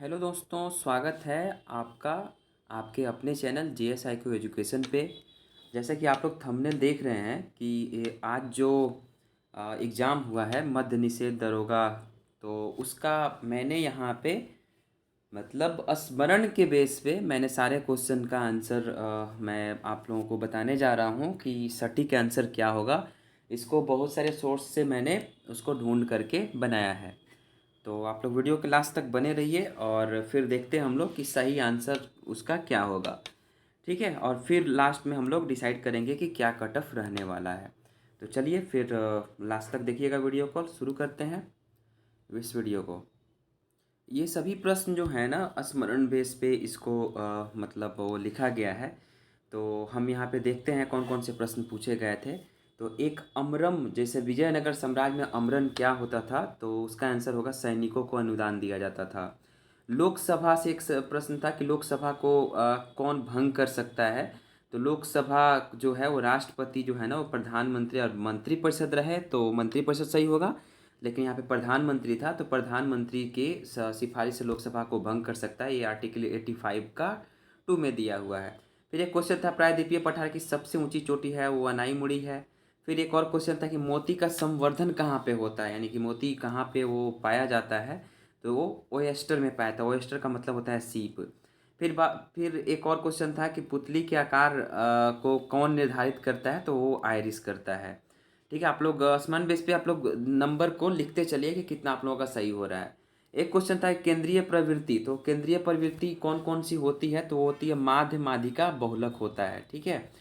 Hello दोस्तों, स्वागत है आपका आपके अपने चैनल JSIQ एजुकेशन पे। जैसा कि आप लोग थंबनेल देख रहे हैं कि आज जो एग्ज़ाम हुआ है मद्य निषेध दरोगा, तो उसका मैंने यहाँ पे मतलब स्मरण के बेस पे मैंने सारे क्वेश्चन का आंसर मैं आप लोगों को बताने जा रहा हूँ कि सटीक आंसर क्या होगा। इसको बहुत सारे सोर्स से मैंने उसको ढूंढ करके बनाया है। तो आप लोग वीडियो के लास्ट तक बने रहिए और फिर देखते हैं हम लोग कि सही आंसर उसका क्या होगा। ठीक है, और फिर लास्ट में हम लोग डिसाइड करेंगे कि क्या कट ऑफ रहने वाला है। तो चलिए फिर लास्ट तक देखिएगा वीडियो को। शुरू करते हैं इस वीडियो को। ये सभी प्रश्न जो है ना स्मरण बेस पे इसको मतलब वो लिखा गया है। तो हम यहाँ पे देखते हैं कौन कौन से प्रश्न पूछे गए थे। तो एक अमरम, जैसे विजयनगर साम्राज्य में अमरन क्या होता था, तो उसका आंसर होगा सैनिकों को अनुदान दिया जाता था। लोकसभा से एक प्रश्न था कि लोकसभा को कौन भंग कर सकता है। तो लोकसभा जो है वो राष्ट्रपति जो है ना वो प्रधानमंत्री और मंत्रिपरिषद रहे, तो मंत्रिपरिषद सही होगा। लेकिन यहाँ पे प्रधानमंत्री था, तो प्रधानमंत्री के सिफारिश से लोकसभा को भंग कर सकता है। ये आर्टिकल 85 का 2 में दिया हुआ है। फिर एक क्वेश्चन था प्रायद्वीपीय पठार की सबसे ऊंची चोटी है वो अनाईमुड़ी है। फिर एक और क्वेश्चन था कि मोती का संवर्धन कहाँ पे होता है, यानी कि मोती कहाँ पे वो पाया जाता है। तो वो ओएस्टर में पाया था। ओएस्टर का मतलब होता है सीप। फिर एक और क्वेश्चन था कि पुतली के आकार को कौन निर्धारित करता है, तो वो आयरिस करता है। ठीक है, आप लोग समान बेस पे आप लोग नंबर को लिखते चलिए कि कितना आप लोगों का सही हो रहा है। एक क्वेश्चन था केंद्रीय प्रवृत्ति, तो केंद्रीय प्रवृत्ति कौन कौन सी होती है, तो वो होती है माध्य, माध्यिका, बहुलक होता है। ठीक है।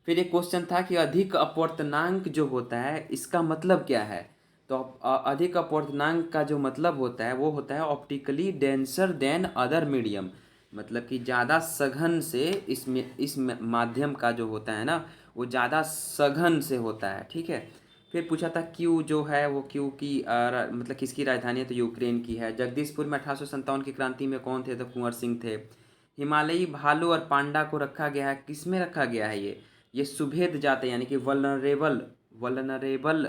फिर एक क्वेश्चन था कि अधिक अपवर्तनांक जो होता है इसका मतलब क्या है। तो अधिक अपवर्तनांक का जो मतलब होता है वो होता है optically denser then other medium. मतलब कि ज़्यादा सघन से इसमें माध्यम का जो होता है ना वो ज़्यादा सघन से होता है। ठीक है। फिर पूछा था क्यू जो है वो क्यू की मतलब किसकी राजधानी है, तो यूक्रेन की है। जगदीशपुर में 1857 की क्रांति में कौन थे, तो कुंवर सिंह थे। हिमालयी भालू और पांडा को रखा गया है, किस में रखा गया है ये सुभेद जाते यानी कि वल्नरेबल वल्नरेबल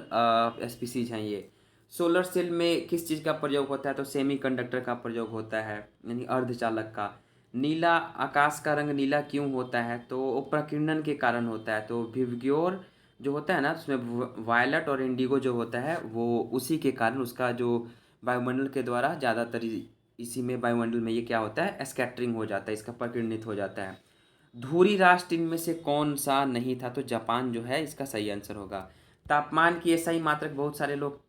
स्पीसीज हैं ये। सोलर सेल में किस चीज़ का प्रयोग होता है, तो सेमीकंडक्टर का प्रयोग होता है, यानी अर्धचालक का। नीला आकाश का रंग नीला क्यों होता है, तो वो प्रकीर्णन के कारण होता है। तो विवग्योर जो होता है ना उसमें वायलट और इंडिगो जो होता है वो उसी के कारण उसका जो वायुमंडल के द्वारा ज़्यादातर इसी में वायुमंडल में ये क्या होता है स्कैटरिंग हो जाता है, इसका प्रकीर्णित हो जाता है। धुरी राष्ट्र इनमें से कौन सा नहीं था, तो जापान जो है इसका सही आंसर होगा। तापमान की ऐसा ही मात्रक बहुत सारे लोग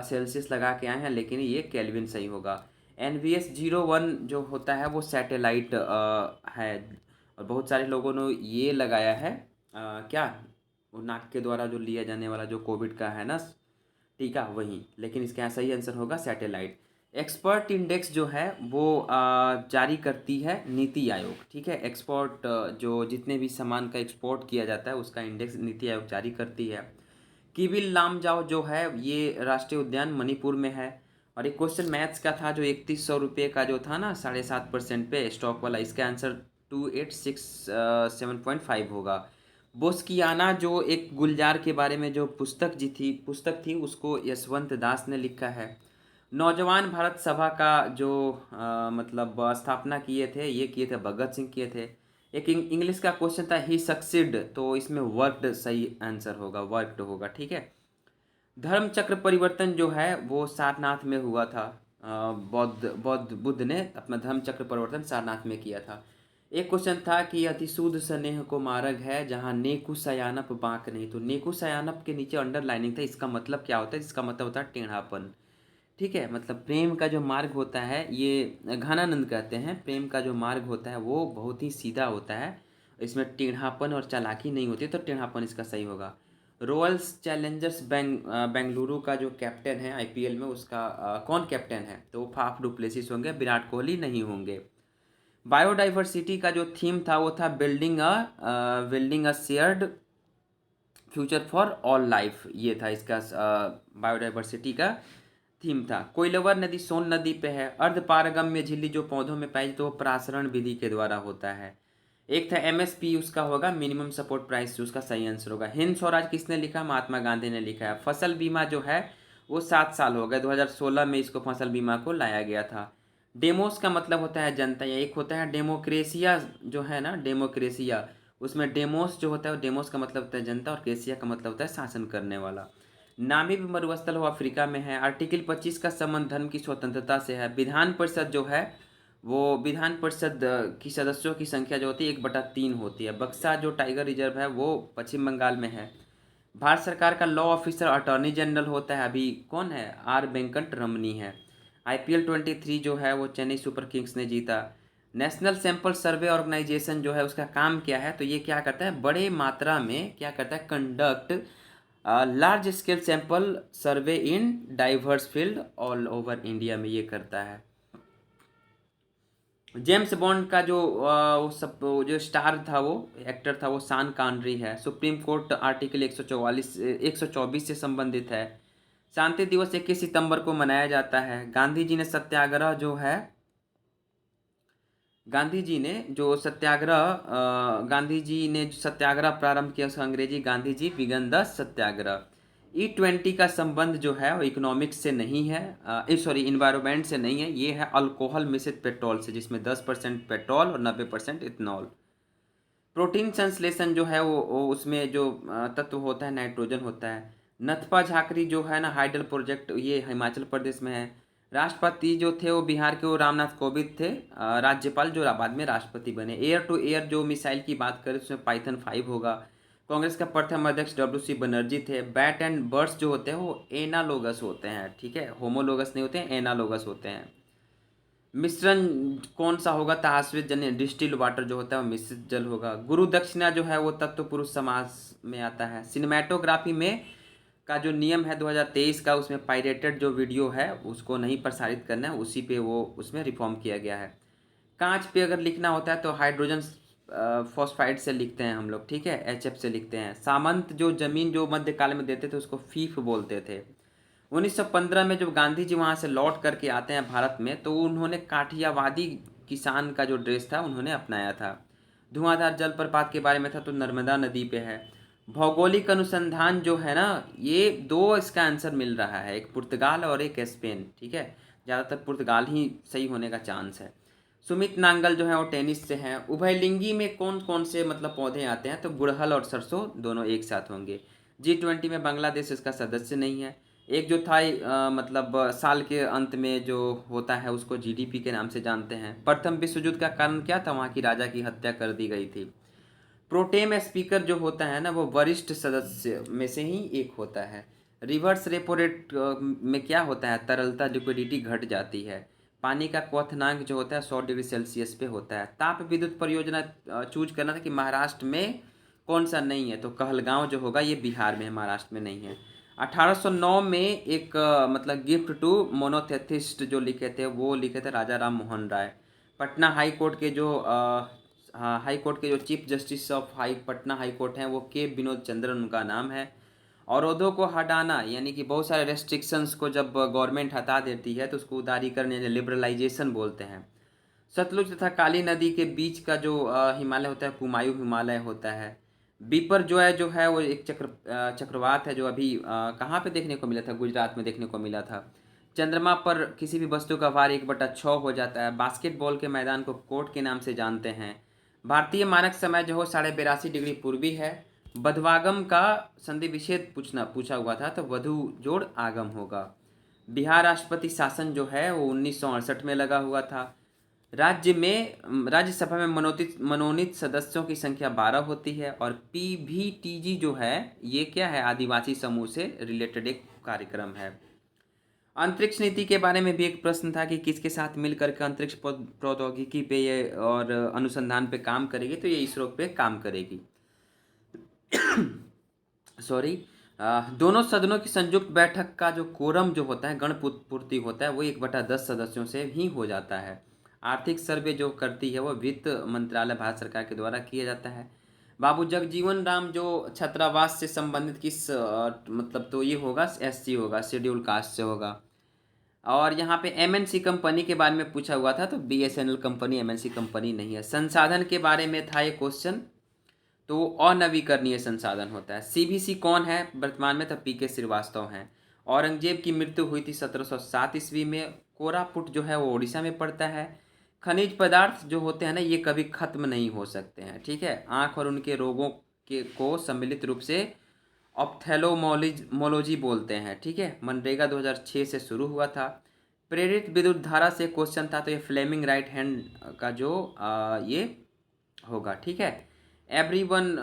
सेल्सियस लगा के आए हैं, लेकिन ये केल्विन सही होगा। NVS-01 जो होता है वो सैटेलाइट है। और बहुत सारे लोगों ने ये लगाया है क्या, वो नाक के द्वारा जो लिया जाने वाला जो कोविड का है ना टीका, वही। लेकिन इसका यहाँ सही आंसर होगा सैटेलाइट। एक्सपर्ट इंडेक्स जो है वो जारी करती है नीति आयोग। ठीक है, एक्सपोर्ट जो जितने भी सामान का एक्सपोर्ट किया जाता है उसका इंडेक्स नीति आयोग जारी करती है। किविल लामजाओ जो है ये राष्ट्रीय उद्यान मणिपुर में है। और एक क्वेश्चन मैथ्स का था जो 3100 रुपये का जो था ना 7.5% पे स्टॉक वाला, इसका आंसर 2867.5 होगा। बोस्कियाना जो एक गुलजार के बारे में जो पुस्तक थी उसको यशवंत दास ने लिखा है। नौजवान भारत सभा का जो मतलब स्थापना किए थे भगत सिंह किए थे। एक इंग्लिश का क्वेश्चन था ही सक्सीड, तो इसमें वर्कड सही आंसर होगा, वर्कड होगा। ठीक है। धर्म चक्र परिवर्तन जो है वो सारनाथ में हुआ था। बुद्ध ने अपना धर्म चक्र परिवर्तन सारनाथ में किया था। एक क्वेश्चन था कि अतिशूद स्नेह को मार्ग है जहाँ नेकु सयानप बांक नहीं, तो नेकु सयानप के नीचे अंडरलाइनिंग था, इसका मतलब क्या होता है, इसका मतलब होता है टेढ़ापन। ठीक है, मतलब प्रेम का जो मार्ग होता है ये घनानंद कहते हैं, प्रेम का जो मार्ग होता है वो बहुत ही सीधा होता है, इसमें टेढ़ापन और चालाकी नहीं होती, तो टेढ़ापन इसका सही होगा। रॉयल्स चैलेंजर्स बेंगलुरु का जो कैप्टन है IPL में उसका कौन कैप्टन है, तो वो फाफ डुप्लेसिस होंगे, विराट कोहली नहीं होंगे। बायोडाइवर्सिटी का जो थीम था वो था building a shared future for all life, ये था इसका बायोडाइवर्सिटी का थीम था। कोइलवर नदी सोन नदी पे है। अर्धपारगम्य झिल्ली जो पौधों में पाई तो वो परासरण विधि के द्वारा होता है। एक था MSP, उसका होगा मिनिमम सपोर्ट प्राइस, उसका सही आंसर होगा। हिंद स्वराज किसने लिखा, महात्मा गांधी ने लिखा है। फसल बीमा जो है वो 7 साल हो गए, 2016 में इसको फसल बीमा को लाया गया था। डेमोस का मतलब होता है जनता, या एक होता है डेमोक्रेसिया जो है ना, डेमोक्रेसिया, उसमें डेमोस जो होता है, डेमोस का मतलब होता है जनता और क्रेसिया का मतलब होता है शासन करने वाला। नामीब मरुस्थल वो अफ्रीका में है। आर्टिकल 25 का संबंध धर्म की स्वतंत्रता से है। विधान परिषद जो है वो विधान परिषद की सदस्यों की संख्या जो होती है 1/3 होती है। बक्सा जो टाइगर रिजर्व है वो पश्चिम बंगाल में है। भारत सरकार का लॉ ऑफिसर अटॉर्नी जनरल होता है अभी कौन है, आर वेंकट रमनी है। IPL 23 जो है वो चेन्नई सुपर किंग्स ने जीता। नेशनल सैंपल सर्वे ऑर्गेनाइजेशन जो है उसका काम क्या है, तो ये क्या करता है, बड़े मात्रा में क्या करता है, conduct large scale sample survey in diverse field all over India में ये करता है। जेम्स बॉन्ड का जो वो जो स्टार था, वो एक्टर था, वो शान कानरी है। सुप्रीम कोर्ट आर्टिकल 124 से संबंधित है। शांति दिवस 21 सितंबर को मनाया जाता है। गांधी जी ने सत्याग्रह जो है, गांधी जी ने जो सत्याग्रह प्रारंभ किया उसका अंग्रेजी Gandhi ji begin the Satyagraha. E20 का संबंध जो है वो इकोनॉमिक्स से नहीं है, सॉरी इन्वायरमेंट से नहीं है, ये है अल्कोहल मिश्रित पेट्रोल से, जिसमें 10% पेट्रोल और 90% इथनॉल। प्रोटीन संश्लेषण जो है वो उसमें जो तत्व होता है नाइट्रोजन होता है। नथपा झाकरी जो है ना हाइडल प्रोजेक्ट, ये हिमाचल प्रदेश में है। राष्ट्रपति जो थे वो बिहार के वो रामनाथ कोविंद थे। राज्यपाल जो बाद में राष्ट्रपति बने। एयर टू एयर जो मिसाइल की बात करें उसमें पाइथन 5 होगा। कांग्रेस का प्रथम अध्यक्ष WC बनर्जी थे। बैट एंड बर्ड्स जो होते हैं वो एनालोगस होते हैं, ठीक है, होमोलोगस नहीं होते हैं, एनालोगस होते हैं। मिश्रण कौन सा होगा, ताश्रित जन डिस्टिल्ड वाटर जो होता है वो मिश्रित जल होगा। गुरु दक्षिणा जो है वो तत्व पुरुष समास में आता है। सिनेमेटोग्राफी में का जो नियम है 2023 का, उसमें पायरेटेड जो वीडियो है उसको नहीं प्रसारित करना है, उसी पे वो उसमें रिफॉर्म किया गया है। कांच पे अगर लिखना होता है तो हाइड्रोजन फॉस्फाइड से लिखते हैं हम लोग, ठीक है, HF से लिखते हैं। सामंत जो जमीन जो मध्यकाल में देते थे उसको फीफ बोलते थे। 1915 में जब गांधी जी वहाँ से लौट करके आते हैं भारत में, तो उन्होंने काठियावादी किसान का जो ड्रेस था उन्होंने अपनाया था। धुआंधार जलप्रपात के बारे में था तो नर्मदा नदी पे है। भौगोलिक अनुसंधान जो है ना, ये दो इसका आंसर मिल रहा है, एक पुर्तगाल और एक स्पेन, ठीक है, ज़्यादातर पुर्तगाल ही सही होने का चांस है। सुमित नांगल जो है वो टेनिस से हैं। उभयलिंगी में कौन कौन से मतलब पौधे आते हैं, तो गुड़हल और सरसों दोनों एक साथ होंगे। G20 में बांग्लादेश इसका सदस्य नहीं है। एक जो था मतलब साल के अंत में जो होता है उसको GDP के नाम से जानते हैं। प्रथम विश्व युद्ध का कारण क्या था, वहाँ की राजा की हत्या कर दी गई थी। प्रोटेम स्पीकर जो होता है ना वो वरिष्ठ सदस्य में से ही एक होता है। रिवर्स रेपो रेट में क्या होता है, तरलता लिक्विडिटी घट जाती है। पानी का क्वथनांक जो होता है 100 डिग्री सेल्सियस पे होता है। ताप विद्युत परियोजना चूज करना था कि महाराष्ट्र में कौन सा नहीं है, तो कहलगांव जो होगा ये बिहार में है, महाराष्ट्र में नहीं है। 1809 में एक मतलब गिफ्ट टू मोनोथेथिस्ट जो लिखे थे वो लिखे थे राजा राम मोहन राय। पटना हाई कोर्ट के जो हाई कोर्ट के जो chief justice of Patna high court हैं वो के विनोद चंद्रन उनका नाम है। अवरोधों को हटाना यानी कि बहुत सारे रेस्ट्रिक्शंस को जब गवर्नमेंट हटा देती है तो उसको उदारीकरण यानी लिबरलाइजेशन बोलते हैं। सतलुज तथा काली नदी के बीच का जो हिमालय होता है कुमायूं हिमालय होता है। बीपर जो है वो एक चक्रवात है जो अभी कहाँ पे देखने को मिला था, गुजरात में देखने को मिला था। चंद्रमा पर किसी भी वस्तु का भार 1/6 हो जाता है। बास्केटबॉल के मैदान को कोर्ट के नाम से जानते हैं। भारतीय मानक समय जो हो 82.5 डिग्री पूर्वी है। बधवागम का संधि विच्छेद पूछा हुआ था तो वधु जोड़ आगम होगा। बिहार राष्ट्रपति शासन जो है वो 1968 में लगा हुआ था। राज्यसभा में मनोनीत सदस्यों की संख्या 12 होती है। और PVTG जो है ये क्या है, आदिवासी समूह से रिलेटेड एक कार्यक्रम है। अंतरिक्ष नीति के बारे में भी एक प्रश्न था कि किसके साथ मिलकर के अंतरिक्ष प्रौद्योगिकी पे ये और अनुसंधान पे काम करेगी, तो ये इसरो पे काम करेगी। सॉरी, दोनों सदनों की संयुक्त बैठक का जो कोरम जो होता है गण पूर्ति होता है वो 1/10 सदस्यों से ही हो जाता है। आर्थिक सर्वे जो करती है वो वित्त मंत्रालय भारत सरकार के द्वारा किया जाता है। बाबू जगजीवन राम जो छात्रावास से संबंधित किस मतलब तो ये होगा SC होगा, शेड्यूल कास्ट से होगा। और यहाँ पे MNC कंपनी के बारे में पूछा हुआ था तो BSNL कंपनी MNC कंपनी नहीं है। संसाधन के बारे में था ये क्वेश्चन, तो अनवीकरणीय संसाधन होता है। CVC कौन है वर्तमान में, तो PK श्रीवास्तव हैं। औरंगजेब की मृत्यु हुई थी 1707 ईस्वी में। कोरापुट जो है वो उड़ीसा में पड़ता है। खनिज पदार्थ जो होते हैं ना ये कभी ख़त्म नहीं हो सकते हैं, ठीक है। आँख और उनके रोगों के को सम्मिलित रूप से ऑप्थेल्मोलॉजी बोलते हैं, ठीक है। मनरेगा 2006 से शुरू हुआ था। प्रेरित विद्युत धारा से क्वेश्चन था, तो ये फ्लेमिंग राइट हैंड का जो ये होगा, ठीक है। एवरीवन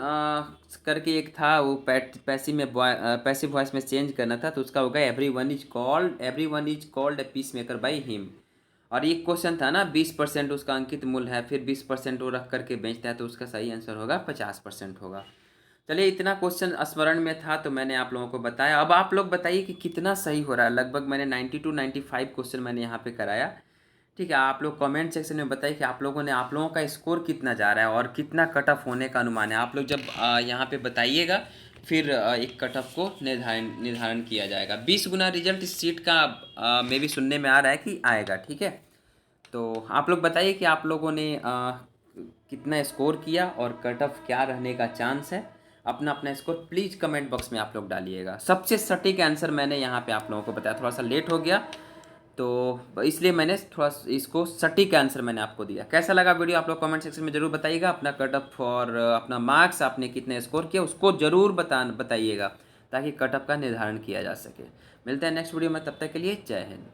करके एक था, वो पैसिव वॉइस में चेंज करना था, तो उसका होगा everyone is called a peace maker by him. और ये क्वेश्चन था ना, 20% उसका अंकित मूल्य है, फिर 20% वो रख करके बेचता है, तो उसका सही आंसर होगा 50% होगा। चलिए, इतना क्वेश्चन स्मरण में था तो मैंने आप लोगों को बताया। अब आप लोग बताइए कि कितना सही हो रहा है। लगभग मैंने 92-95 क्वेश्चन मैंने यहाँ पे कराया, ठीक है। आप लोग कमेंट सेक्शन में बताइए कि आप लोगों का स्कोर कितना जा रहा है और कितना कट ऑफ होने का अनुमान है। आप लोग जब यहाँ पे बताइएगा, फिर एक कट ऑफ को निर्धारण किया जाएगा। 20 गुना रिजल्ट इस सीट का मे भी सुनने में आ रहा है कि आएगा, ठीक है। तो आप लोग बताइए कि आप लोगों ने कितना स्कोर किया और कट ऑफ क्या रहने का चांस है। अपना अपना स्कोर प्लीज़ कमेंट बॉक्स में आप लोग डालिएगा। सबसे सटीक आंसर मैंने यहाँ पे आप लोगों को बताया, थोड़ा सा लेट हो गया तो इसलिए मैंने थोड़ा इसको सटीक आंसर मैंने आपको दिया। कैसा लगा वीडियो आप लोग कमेंट सेक्शन में ज़रूर बताइएगा। अपना कट ऑफ और अपना मार्क्स आपने कितने स्कोर किया उसको ज़रूर बताइएगा, ताकि कट ऑफ का निर्धारण किया जा सके। मिलते हैं नेक्स्ट वीडियो में, तब तक के लिए जय हिंद।